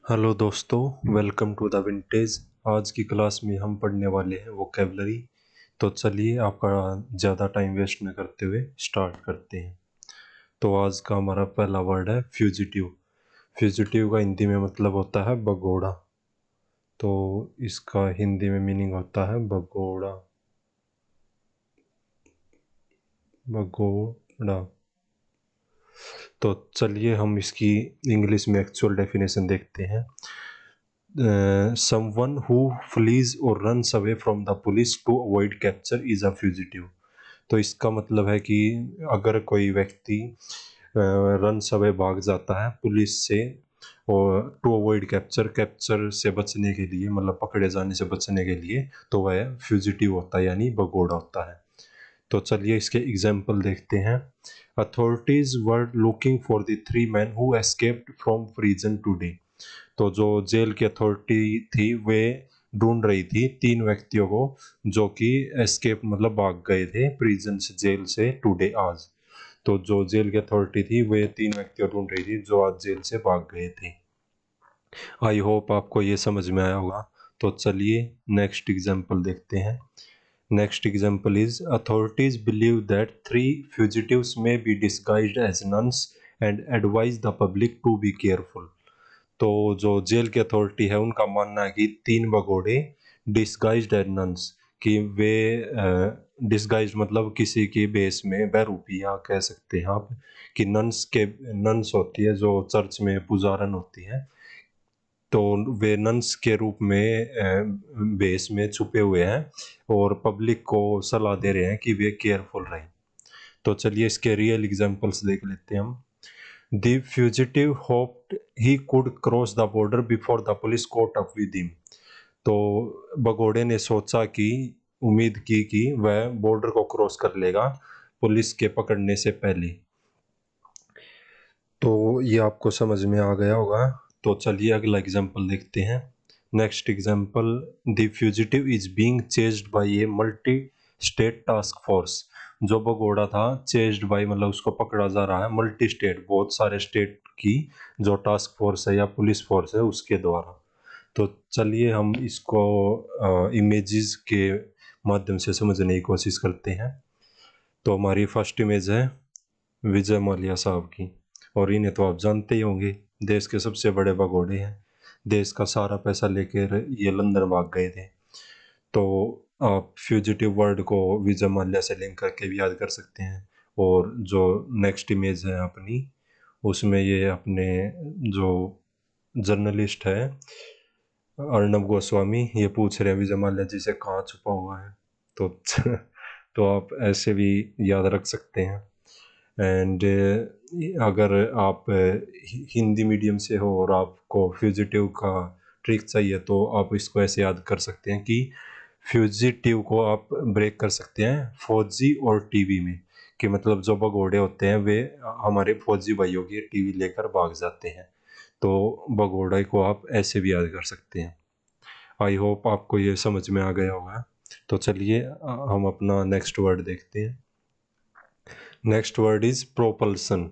Hello दोस्तों, welcome to the vintage. आज की क्लास में हम पढ़ने वाले हैं वोकेबलरी। तो चलिए आपका ज़्यादा टाइम वेस्ट न करते हुए स्टार्ट करते हैं। तो आज का हमारा पहला वर्ड है फ्यूजिटिव। फ्यूजिटिव का हिंदी में मतलब होता है भगोड़ा। तो इसका हिंदी में मीनिंग होता है भगोड़ा, भगोड़ा। तो चलिए हम इसकी इंग्लिश में एक्चुअल डेफिनेशन देखते हैं। Someone who flees or runs away from the police to avoid capture is a fugitive। तो इसका मतलब है कि अगर कोई व्यक्ति रन अवे भाग जाता है पुलिस से और टू अवॉइड कैप्चर, कैप्चर से बचने के लिए मतलब पकड़े जाने से बचने के लिए, तो वह फ्यूजिटिव होता है यानी भगोड़ा होता है। तो चलिए इसके एग्जाम्पल देखते हैं। Authorities were looking for the three man who escaped from prison today. तो जो जेल की अथॉरिटी थी वे ढूंढ रही थी तीन व्यक्तियों को जो कि एस्केप मतलब भाग गए थे प्रिजन से, जेल से टुडे आज। तो जो जेल की अथॉरिटी थी वे तीन व्यक्तियों ढूंढ रही थी जो आज जेल से भाग गए थे। आई होप आपको ये समझ में आया होगा। तो चलिए नेक्स्ट एग्जांपल देखते हैं। Next example is authorities believe that three fugitives may be disguised as nuns and advise the public to be careful. तो जो जेल की अथॉरिटी है उनका मानना है कि तीन भगोड़े डिस्गाइज्ड एज नन्स, कि वे डिस्गाइज मतलब किसी की बेस में बहरूपियाँ कह सकते हैं आप, कि नन्स होती है जो चर्च में पुजारन होती है, तो वे नन्स के रूप में बेस में छुपे हुए हैं और पब्लिक को सलाह दे रहे हैं कि वे केयरफुल रहें। तो चलिए इसके रियल एग्जांपल्स देख लेते हैं हम। The fugitive hoped he could cross the border before the police caught up with him। तो भगोड़े ने सोचा कि उम्मीद की कि वह बॉर्डर को क्रॉस कर लेगा पुलिस के पकड़ने से पहले। तो ये आपको समझ में आ गया होगा। तो चलिए अगला एग्जांपल देखते हैं। Next example, the fugitive is being chased by a multi state task force. जो भगोड़ा था चेस्ड बाय मतलब उसको पकड़ा जा रहा है मल्टी स्टेट, बहुत सारे स्टेट की जो टास्क फोर्स है या पुलिस फोर्स है उसके द्वारा। तो चलिए हम इसको इमेजेस के माध्यम से समझने की कोशिश करते हैं। तो हमारी फर्स्ट इमेज है विजय माल्या साहब की, और इन्हें तो आप जानते ही होंगे, देश के सबसे बड़े भगोड़े हैं। देश का सारा पैसा लेकर ये लंदन भाग गए थे। तो आप फ्यूजिटिव वर्ड को विजय माल्या से लिंक करके भी याद कर सकते हैं। और जो नेक्स्ट इमेज है अपनी, उसमें ये अपने जो जर्नलिस्ट है अर्नब गोस्वामी, ये पूछ रहे हैं विजय माल्या जी से कहाँ छुपा हुआ है। तो तो आप ऐसे भी याद रख सकते हैं। एंड अगर आप हिंदी मीडियम से हो और आपको फ्यूजिटिव का ट्रिक चाहिए तो आप इसको ऐसे याद कर सकते हैं कि फ्यूजिटिव को आप ब्रेक कर सकते हैं फौजी और टीवी में, कि मतलब जो भगोड़े होते हैं वे हमारे फौजी भाइयों की टीवी लेकर भाग जाते हैं। तो भगोड़े को आप ऐसे भी याद कर सकते हैं। आई होप आपको ये समझ में आ गया होगा। तो चलिए हम अपना नेक्स्ट वर्ड देखते हैं। Next word is propulsion.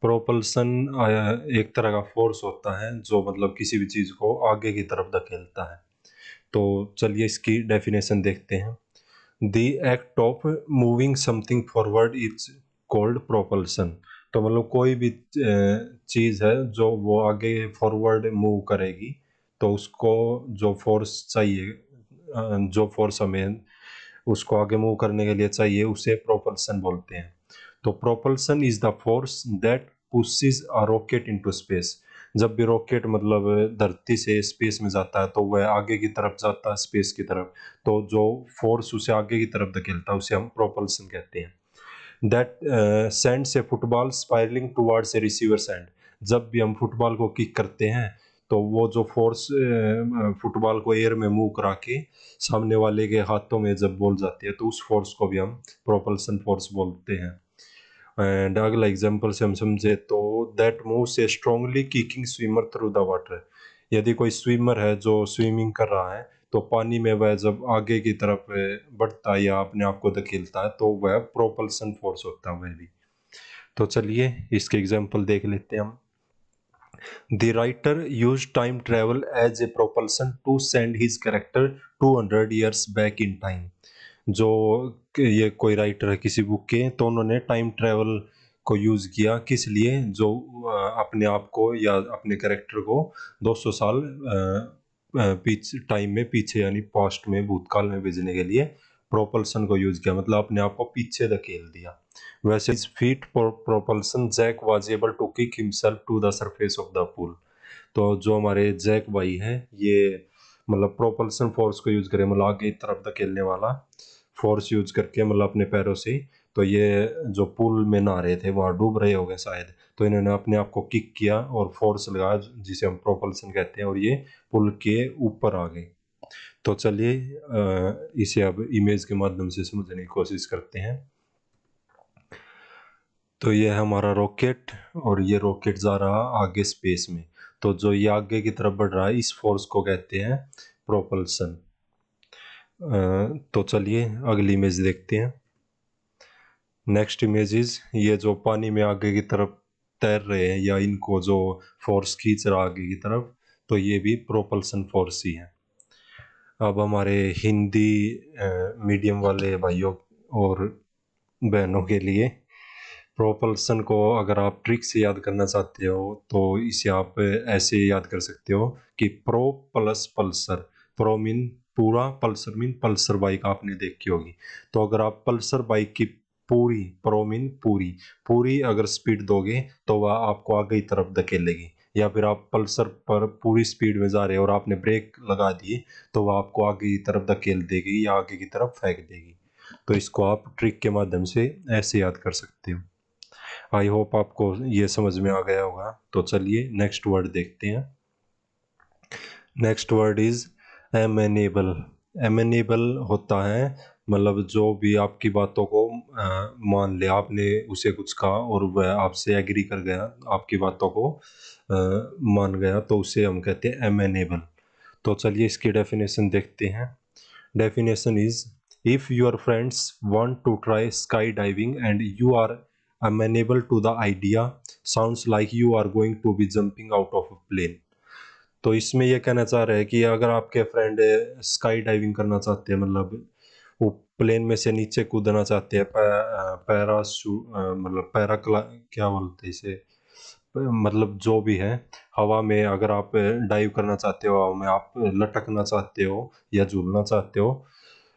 Propulsion एक तरह का फोर्स होता है जो मतलब किसी भी चीज़ को आगे की तरफ धकेलता है। तो चलिए इसकी डेफिनेशन देखते हैं। The act of moving something forward is called propulsion. तो मतलब कोई भी चीज़ है जो वो आगे फॉरवर्ड मूव करेगी, तो उसको जो फोर्स चाहिए, जो फोर्स हमें उसको आगे मूव करने के लिए चाहिए, उसे प्रोपल्सन बोलते हैं। तो propulsion is the force that pushes a rocket into space. जब भी रॉकेट मतलब धरती से स्पेस में जाता है तो वह आगे की तरफ जाता है स्पेस की तरफ, तो जो फोर्स उसे आगे की तरफ धकेलता है उसे हम प्रोपल्सन कहते हैं। That sends A football spiralling towards a receiver send. जब भी हम फुटबॉल को किक करते हैं तो वो जो फोर्स फुटबॉल को एयर में मूव करा के सामने वाले के हाथों में जब बॉल जाती है तो उस फोर्स को भी हम प्रोपल्सन फोर्स बोलते हैं। एंड अगला एग्जांपल से हम समझे तो that moves A strongly kicking swimmer through the water. यदि कोई स्विमर है जो स्विमिंग कर रहा है तो पानी में वह जब आगे की तरफ बढ़ता है या अपने आप को धकेलता है तो वह प्रोपल्सन फोर्स होता है वह भी। तो चलिए इसके एग्जांपल देख लेते हैं हम। The writer used time travel as a propulsion to send his character 200 years back in time. जो ये कोई राइटर है किसी बुक के, तो उन्होंने टाइम ट्रेवल को यूज किया किस लिए, जो अपने आप को या अपने कैरेक्टर को 200 साल पीछे टाइम में पीछे यानी पास्ट में भूतकाल में भेजने के लिए प्रोपल्सन को यूज किया, मतलब अपने आप को पीछे धकेल दिया। वैसे इस feat propulsion Jack was able to kick himself to the surface of the pool. तो जो हमारे जैक भाई हैं ये मतलब प्रोपल्सन फोर्स को यूज करें, मतलब आगे की तरफ धकेलने वाला फोर्स यूज करके, मतलब अपने पैरों से। तो ये जो पूल में नहा रहे थे वहाँ डूब रहे हो गए शायद, तो इन्होंने अपने आप को किक किया और फोर्स लगाया जिसे हम प्रोपल्सन कहते हैं, और ये पुल के ऊपर आ गए। तो चलिए इसे अब इमेज के माध्यम से समझने की कोशिश करते हैं। तो ये है हमारा रॉकेट और ये रॉकेट जा रहा आगे स्पेस में। तो जो ये आगे की तरफ बढ़ रहा है इस फोर्स को कहते हैं प्रोपल्सन। तो चलिए अगली इमेज देखते हैं। नेक्स्ट इमेजेस, ये जो पानी में आगे की तरफ तैर रहे हैं या इनको जो फोर्स खींच रहा आगे की तरफ, तो ये भी प्रोपल्सन फोर्स ही है। अब हमारे हिंदी मीडियम वाले भाइयों और बहनों के लिए प्रोपल्सन को अगर आप ट्रिक से याद करना चाहते हो तो इसे आप ऐसे याद कर सकते हो कि pro plus Pulsar. Pro mean पूरा, पल्सर मीन पल्सर बाइक आपने देखी होगी। तो अगर आप पल्सर बाइक की पूरी, प्रो मीन पूरी, पूरी अगर स्पीड दोगे तो वह आपको आगे की तरफ धकेलेगी। या फिर आप पल्सर पर पूरी स्पीड में जा रहे हो और आपने ब्रेक लगा दिए तो वह आपको आगे की तरफ धकेल देगी या आगे की तरफ फेंक देगी। तो इसको आप ट्रिक के माध्यम से ऐसे याद कर सकते हो। आई होप आपको ये समझ में आ गया होगा। तो चलिए नेक्स्ट वर्ड देखते हैं। Next word is एमेनेबल। एमेनेबल होता है मतलब जो भी आपकी बातों को मान ले, आपने उसे कुछ कहा और वह आपसे एग्री कर गया, आपकी बातों को मान गया, तो उसे हम कहते हैं एमेनेबल। तो चलिए इसकी डेफिनेशन देखते हैं। Definition is, if your friends want to try skydiving and you are amenable to the idea, sounds like you are going to be jumping out of a plane। तो इसमें यह कहना चाह रहा है कि अगर आपके फ्रेंड स्काई डाइविंग करना चाहते हैं, मतलब वो प्लेन में से नीचे कूदना चाहते हैं, पैराशू मतलब पैराक्ला क्या बोलते हैं इसे, मतलब जो भी है, हवा में अगर आप डाइव करना चाहते हो, हवा में आप लटकना चाहते हो या झूलना चाहते हो,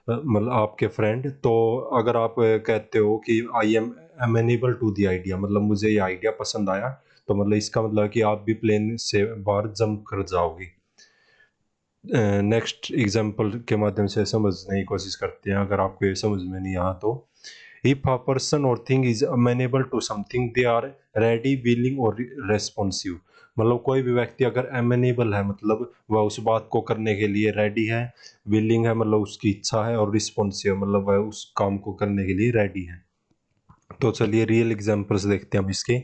मतलब आपके फ्रेंड, तो अगर आप कहते हो कि I am amenable to the idea, मतलब मुझे ये आइडिया पसंद आया, तो मतलब इसका मतलब कि आप भी प्लेन से बाहर जंप कर जाओगे। नेक्स्ट एग्जांपल के माध्यम से समझने की कोशिश करते हैं, अगर आपको ये समझ में नहीं आया तो। If a person or thing is amenable to something they are ready, willing or responsive. मतलब कोई भी व्यक्ति अगर अमेनेबल है मतलब वह उस बात को करने के लिए रेडी है, विलिंग है मतलब उसकी इच्छा है, और रिस्पॉन्सिव मतलब वह उस काम को करने के लिए रेडी है। तो चलिए रियल एग्जांपल्स देखते हैं हम इसके।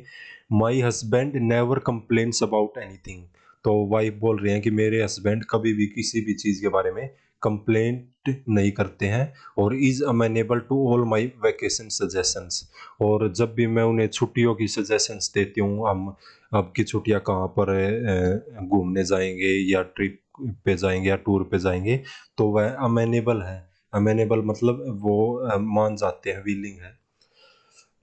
My husband never complains about anything. तो वाइफ बोल रहे हैं कि मेरे हस्बैंड कभी भी किसी भी चीज़ के बारे में कंप्लेंट नहीं करते हैं, और is amenable to all my vacation suggestions. और जब भी मैं उन्हें छुट्टियों की सजेशंस देती हूँ, हम अब की छुट्टियाँ कहाँ पर घूमने जाएंगे या ट्रिप पे जाएंगे या टूर पे जाएंगे, तो वह अमेनेबल है। अमेनेबल मतलब वो मान जाते हैं, विलिंग है।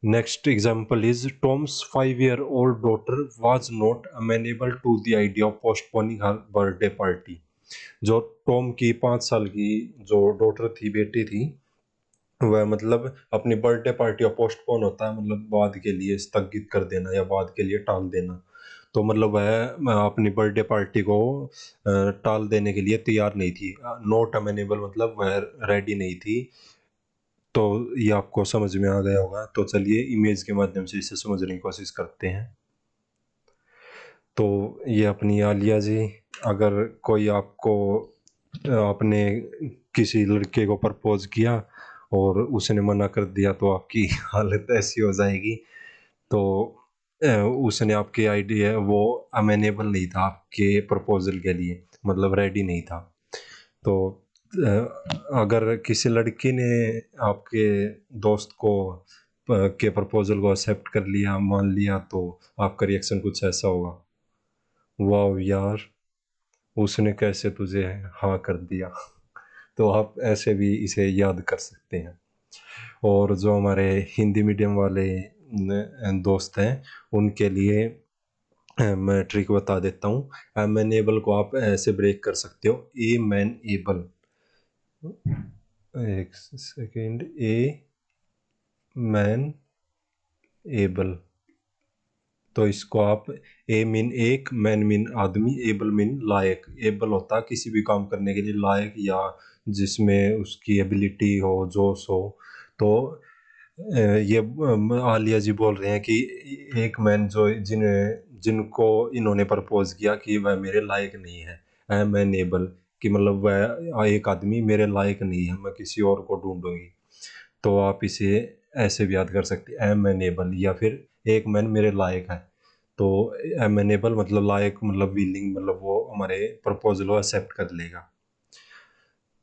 Next example is Tom's 5-year-old daughter was not amenable to the idea of postponing her birthday party। जो टॉम की 5 साल की जो डॉटर थी, बेटी थी, वह मतलब अपनी बर्थडे पार्टी का पोस्टपोन होता है, मतलब बाद के लिए स्थगित कर देना या बाद के लिए टाल देना। तो मतलब वह अपनी बर्थडे पार्टी को टाल देने के लिए तैयार नहीं थी। नॉट अमेनेबल मतलब वह रेडी नहीं थी। तो ये आपको समझ में आ गया होगा। तो चलिए इमेज के माध्यम से इसे समझने की कोशिश करते हैं। तो ये अपनी आलिया जी, अगर कोई आपको आपने किसी लड़के को प्रपोज किया और उसने मना कर दिया तो आपकी हालत ऐसी हो जाएगी। तो उसने आपके आइडिया वो अमेनेबल नहीं था आपके प्रपोजल के लिए, मतलब रेडी नहीं था। तो अगर किसी लड़की ने आपके दोस्त को के प्रपोजल को एक्सेप्ट कर लिया, मान लिया, तो आपका रिएक्शन कुछ ऐसा होगा। वाह यार, उसने कैसे तुझे हाँ कर दिया। तो आप ऐसे भी इसे याद कर सकते हैं। और जो हमारे हिंदी मीडियम वाले दोस्त हैं, उनके लिए मैं ट्रिक बता देता हूँ। एम एन एबल को आप ऐसे ब्रेक कर सकते हो, ए मैन एबल। एक सेकेंड, ए मैन एबल। तो इसको आप, ए मीन एक, मैन मीन आदमी, एबल मीन लायक। एबल होता है किसी भी काम करने के लिए लायक, या जिसमें उसकी एबिलिटी हो, जोश हो। तो ये आलिया जी बोल रहे हैं कि एक मैन जो जिनको इन्होंने प्रपोज किया कि वह मेरे लायक नहीं है, आई एम एनेबल, कि मतलब वह एक आदमी मेरे लायक नहीं है, मैं किसी और को ढूंढूंगी। तो आप इसे ऐसे भी याद कर सकते हैं, आई एम एनेबल, या फिर एक मैन मेरे लायक है। तो आई एम एनेबल मतलब लायक, मतलब विलिंग, मतलब वो हमारे प्रपोजल को एक्सेप्ट कर लेगा।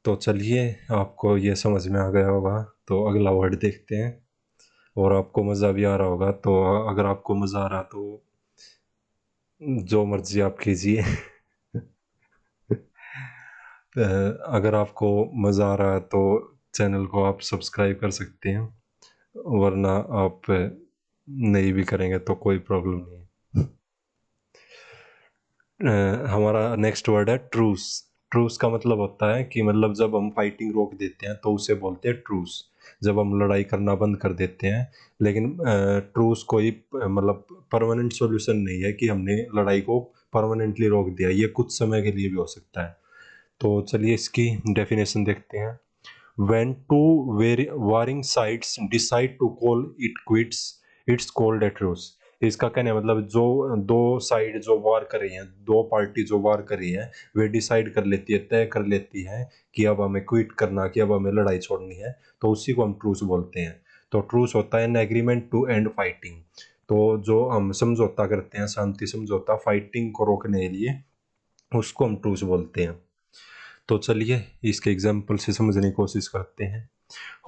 तो चलिए, आपको ये समझ में आ गया होगा, तो अगला वर्ड देखते हैं। और आपको मज़ा भी आ रहा होगा। तो अगर आपको मज़ा आ रहा तो जो मर्जी आप कीजिए। अगर आपको मज़ा आ रहा है तो चैनल को आप सब्सक्राइब कर सकते हैं, वरना आप नहीं भी करेंगे तो कोई प्रॉब्लम नहीं है। हमारा नेक्स्ट वर्ड है ट्रूस। ट्रूस का मतलब होता है कि मतलब जब हम फाइटिंग रोक देते हैं तो उसे बोलते हैं ट्रूस। जब हम लड़ाई करना बंद कर देते हैं। लेकिन ट्रूस कोई मतलब परमानेंट सॉल्यूशन नहीं है कि हमने लड़ाई को परमानेंटली रोक दिया, ये कुछ समय के लिए भी हो सकता है। तो चलिए इसकी डेफिनेशन देखते हैं। When two warring sides decide to call it quits, it's called a truce. इसका कहने का मतलब जो दो साइड जो वार कर रही हैं, दो पार्टी जो वार कर रही है, वे डिसाइड कर लेती है, तय कर लेती है कि अब हमें क्विट करना, कि अब हमें लड़ाई छोड़नी है, तो उसी को हम ट्रूस बोलते हैं। तो ट्रूस होता है an agreement to end fighting. तो जो हम समझौता करते हैं, शांति समझौता फाइटिंग को रोकने के लिए, उसको हम ट्रूस बोलते हैं। तो चलिए इसके एग्जाम्पल से समझने की कोशिश करते हैं।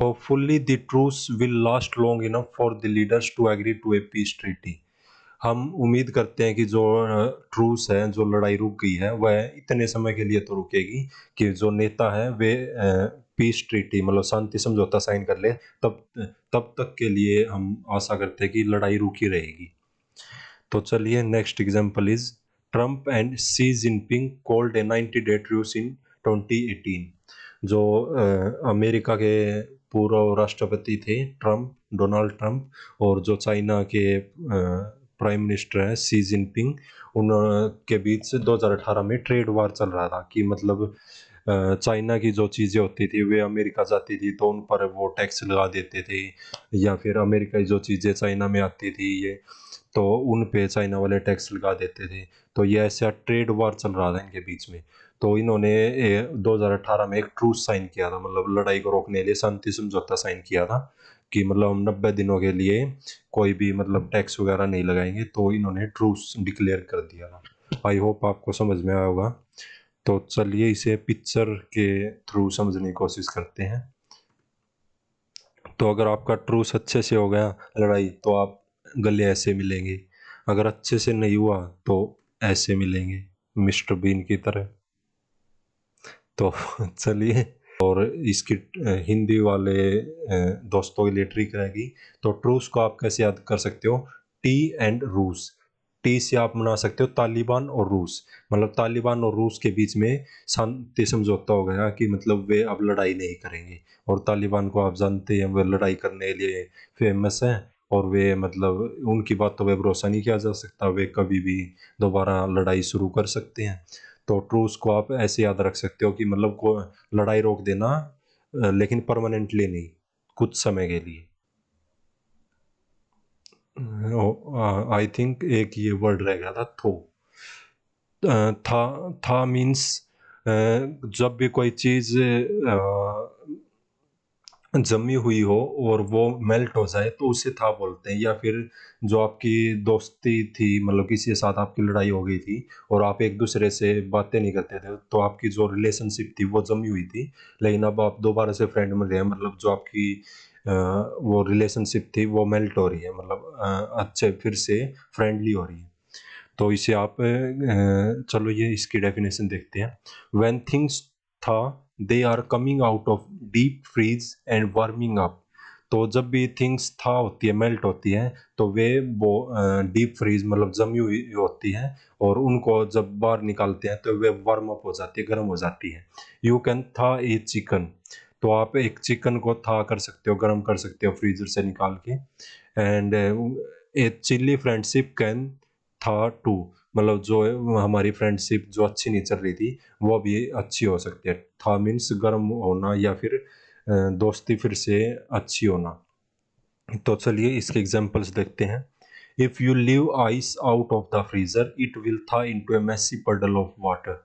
Hopefully the truce will last long enough for the leaders to agree to a peace treaty. हम उम्मीद करते हैं कि जो ट्रूस है, जो लड़ाई रुक गई है, वह इतने समय के लिए तो रुकेगी कि जो नेता है वे पीस ट्रीटी मतलब शांति समझौता साइन कर ले। तब तब तक के लिए हम आशा करते हैं कि लड़ाई रुकी रहेगी। तो चलिए next example is, Trump and Xi Jinping called a 90-day truce in 2018। जो अमेरिका के पूर्व राष्ट्रपति थे ट्रम्प, डोनाल्ड ट्रम्प, और जो चाइना के प्राइम मिनिस्टर हैं शी जिनपिंग, उन के बीच 2018 में ट्रेड वार चल रहा था। कि मतलब चाइना की जो चीज़ें होती थी वे अमेरिका जाती थी तो उन पर वो टैक्स लगा देते थे, या फिर अमेरिका की जो चीज़ें चाइना में आती थी ये, तो उन पे चाइना वाले टैक्स लगा देते थे। तो ये ऐसा ट्रेड वार चल रहा था इनके बीच में। तो इन्होंने 2018 में एक ट्रूस साइन किया था, मतलब लड़ाई को रोकने के लिए शांति समझौता साइन किया था, कि मतलब हम 90 दिनों के लिए कोई भी मतलब टैक्स वगैरह नहीं लगाएंगे। तो इन्होंने ट्रूस डिक्लेयर कर दिया था। आई होप आपको समझ में आया होगा। तो चलिए इसे पिक्चर के थ्रू समझने की कोशिश करते हैं। तो अगर आपका ट्रूस अच्छे से हो गया लड़ाई, तो आप गले ऐसे मिलेंगे। अगर अच्छे से नहीं हुआ तो ऐसे मिलेंगे, मिस्टर बीन की तरह। तो चलिए, और इसकी हिंदी वाले दोस्तों के लिए ट्रिक रहेगी। तो ट्रूस को आप कैसे याद कर सकते हो, टी एंड रूस। टी से आप बना सकते हो तालिबान और रूस। मतलब तालिबान और रूस के बीच में शांति समझौता हो गया कि मतलब वे अब लड़ाई नहीं करेंगे। और तालिबान को आप जानते हैं, वे लड़ाई करने के लिए फेमस हैं। और वे मतलब उनकी बात तो वे भरोसा नहीं किया जा सकता, वे कभी भी दोबारा लड़ाई शुरू कर सकते हैं। तो ट्रूस को आप ऐसे याद रख सकते हो कि मतलब को लड़ाई रोक देना, लेकिन परमानेंटली नहीं, कुछ समय के लिए। आई थिंक एक ये वर्ड रह गया था, थो। था मीन्स जब भी कोई चीज जमी हुई हो और वो मेल्ट हो जाए तो उसे था बोलते हैं। या फिर जो आपकी दोस्ती थी, मतलब किसी के साथ आपकी लड़ाई हो गई थी और आप एक दूसरे से बातें नहीं करते थे, तो आपकी जो रिलेशनशिप थी वो जमी हुई थी, लेकिन अब आप दोबारा से फ्रेंड में रहे हैं, मतलब जो आपकी वो रिलेशनशिप थी वो मेल्ट हो रही है, मतलब अच्छे फिर से फ्रेंडली हो रही है। तो इसे आप चलो ये इसकी डेफिनेशन देखते हैं। When things that they are coming out of deep freeze and warming up. तो जब भी थिंग्स था होती है, मेल्ट होती है, तो वे डीप फ्रीज मतलब जमी हुई होती है, और उनको जब बाहर निकालते हैं तो वे वार्म अप हो जाती है, गर्म हो जाती है। यू कैन था ए चिकन। तो आप एक चिकन को था कर सकते हो, गर्म कर सकते हो फ्रीजर से निकाल के। And A chilli friendship can था टू। मतलब जो हमारी फ्रेंडशिप जो अच्छी नहीं चल रही थी, वो भी अच्छी हो सकती है। था मीन्स गर्म होना, या फिर दोस्ती फिर से अच्छी होना। तो चलिए इसके एग्जांपल्स देखते हैं। If you leave ice out of the freezer it will था इनटू ए मैसी पडल ऑफ वाटर।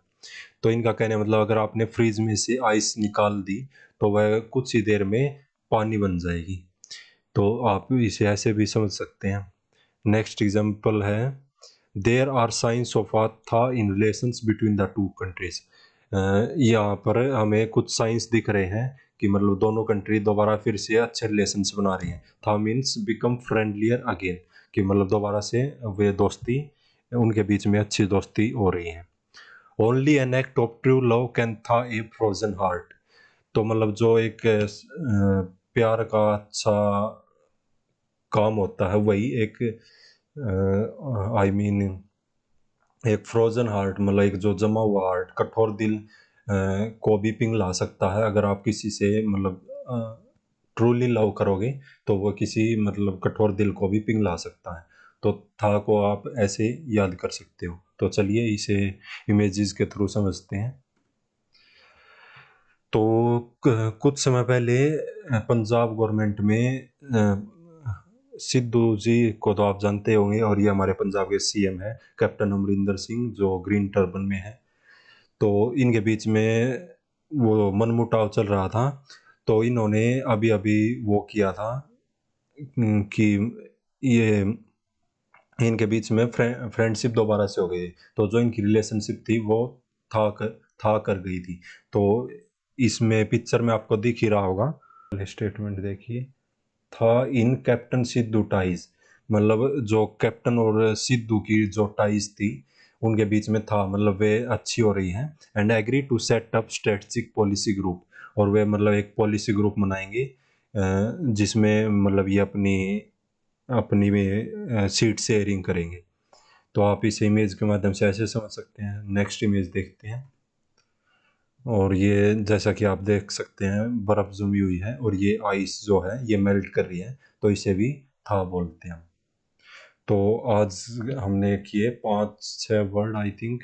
तो इनका कहने मतलब अगर आपने फ्रीज में से आइस निकाल दी तो वह कुछ ही देर में पानी बन जाएगी। तो आप इसे ऐसे भी समझ सकते हैं। नेक्स्ट एग्जांपल है, there are signs of a thaw in relations between the two countries. यहाँ पर हमें कुछ साइंस दिख रहे हैं कि मतलब दोनों कंट्री दोबारा फिर से अच्छे रिलेशंस बना रही हैं। था मीन्स बिकम फ्रेंडलियर अगेन, कि मतलब दोबारा से वे दोस्ती, उनके बीच में अच्छी दोस्ती हो रही है। Only an act of true love can था ए फ्रोजन हार्ट। तो मतलब जो एक प्यार का अच्छा काम होता है, वही एक आई मीन एक फ्रोजन हार्ट, मतलब एक जो जमा हुआ हार्ट, कठोर दिल को भी पिघला सकता है। अगर आप किसी से मतलब ट्रूली लव करोगे तो वो किसी मतलब कठोर दिल को भी पिघला सकता है। तो था को आप ऐसे याद कर सकते हो। तो चलिए इसे इमेजेस के थ्रू समझते हैं। तो कुछ समय पहले पंजाब गवर्नमेंट में सिद्धू जी को तो आप जानते होंगे, और ये हमारे पंजाब के सीएम है कैप्टन अमरिंदर सिंह, जो ग्रीन टर्बन में है। तो इनके बीच में वो मनमुटाव चल रहा था। तो इन्होंने अभी अभी वो किया था कि ये इनके बीच में फ्रेंडशिप दोबारा से हो गई। तो जो इनकी रिलेशनशिप थी वो था कर, था कर गई थी। तो इसमें पिक्चर में आपको दिख ही रहा होगा, स्टेटमेंट देखिए। था इन कैप्टन सिद्धू टाइज, मतलब जो कैप्टन और सिद्धू की जो टाइज थी उनके बीच में था, मतलब वे अच्छी हो रही हैं। And agree to set up strategic policy group, और वे मतलब एक पॉलिसी ग्रुप बनाएंगे जिसमें मतलब ये अपनी अपनी में सीट शेयरिंग करेंगे। तो आप इस इमेज के माध्यम से ऐसे समझ सकते हैं। नेक्स्ट इमेज देखते हैं। और ये जैसा कि आप देख सकते हैं बर्फ जमी हुई है, और ये आइस जो है ये मेल्ट कर रही है, तो इसे भी था बोलते हैं। तो आज हमने किए 5-6 वर्ड आई थिंक,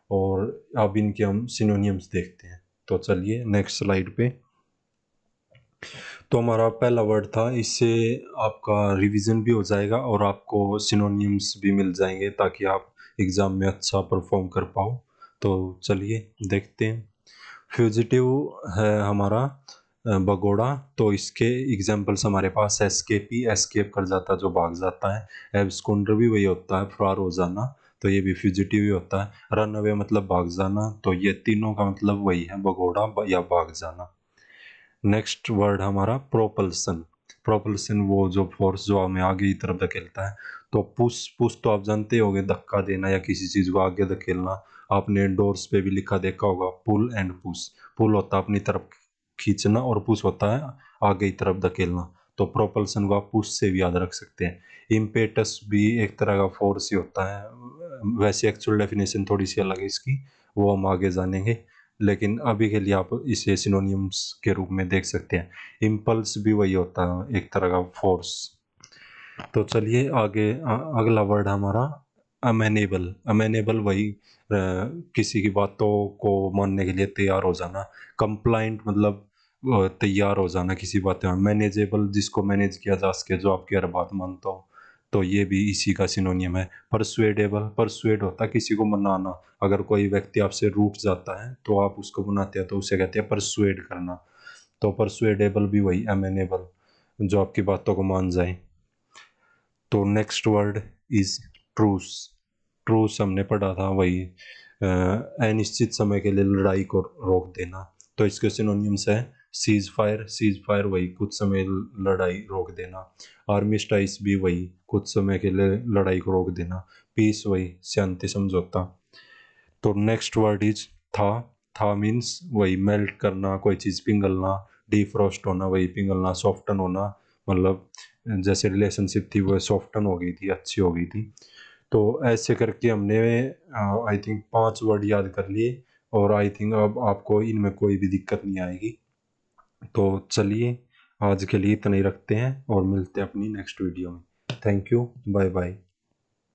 और अब इनके हम सिनोनियम्स देखते हैं। तो चलिए नेक्स्ट स्लाइड पे। तो हमारा पहला वर्ड था, इससे आपका रिवीजन भी हो जाएगा और आपको सिनोनियम्स भी मिल जाएंगे, ताकि आप एग्ज़ाम में अच्छा परफॉर्म कर पाओ। तो चलिए देखते हैं। फ्यूजिटिव है हमारा भगोड़ा। तो इसके एग्जाम्पल्स हमारे पास एस्केपी, एस्केप कर जाता है जो भाग जाता है। एब्सकॉन्डर भी वही होता है, फरार हो जाना, तो ये भी फ्यूजिटिव ही होता है। रन अवे मतलब भाग जाना, तो ये तीनों का मतलब वही है, भगोड़ा या भाग जाना। नेक्स्ट वर्ड हमारा प्रोपल्सन। प्रोपल्सन वो जो फोर्स जो हमें आगे की तरफ धकेलता है। तो पुश, पुश तो आप जानते होंगे, धक्का देना या किसी चीज़ को आगे धकेलना। आपने डोर्स पे भी लिखा देखा होगा, पुल एंड पुश। पुल होता है अपनी तरफ खींचना, और पुश होता है आगे की तरफ धकेलना। तो प्रोपल्सन को आप पुश से भी याद रख सकते हैं। इम्पेटस भी एक तरह का फोर्स ही होता है। वैसे एक्चुअल डेफिनेशन थोड़ी सी अलग है इसकी, वो हम आगे जानेंगे, लेकिन अभी के लिए आप इसे सिनोनियम्स के रूप में देख सकते हैं। इम्पल्स भी वही होता है, एक तरह का फोर्स। तो चलिए आगे अगला वर्ड हमारा अमेनेबल। अमेनेबल वही किसी की बातों को मानने के लिए तैयार हो जाना। कंप्लाइंट मतलब तैयार हो जाना किसी बात में। मैनेजेबल जिसको मैनेज किया जा सके, जो आपकी हर बात मानता हो, तो ये भी इसी का सिनोनियम है। परसुएडेबल, परसुएड होता है किसी को मनाना। अगर कोई व्यक्ति आपसे रूठ जाता है तो आप उसको मनाते हैं, तो उसे कहते हैं परसुएड करना। तो परसुएडेबल भी वही अमेनेबल, जो आपकी बातों को मान जाए। तो next word is truce. Truce हमने पढ़ा था, वही अनिश्चित समय के लिए लड़ाई को रोक देना। तो इसके सिनोनियम्स है सीज फायर वही कुछ समय लड़ाई रोक देना। आर्मिस्टाइस भी वही कुछ समय के लिए लड़ाई को रोक देना। पीस वही शांति समझौता। तो नेक्स्ट वर्ड इज था। था मीन्स वही मेल्ट करना, कोई चीज़ पिघलना। डिफ्रॉस्ट होना वही पिघलना। सॉफ्टन होना मतलब जैसे रिलेशनशिप थी वो सॉफ्टन हो गई थी, अच्छी हो गई थी। तो ऐसे करके हमने आई थिंक 5 वर्ड याद कर लिए। और आई थिंक अब आपको इनमें कोई भी दिक्कत नहीं आएगी। तो चलिए आज के लिए इतना ही रखते हैं और मिलते हैं अपनी नेक्स्ट वीडियो में। Thank you, bye bye.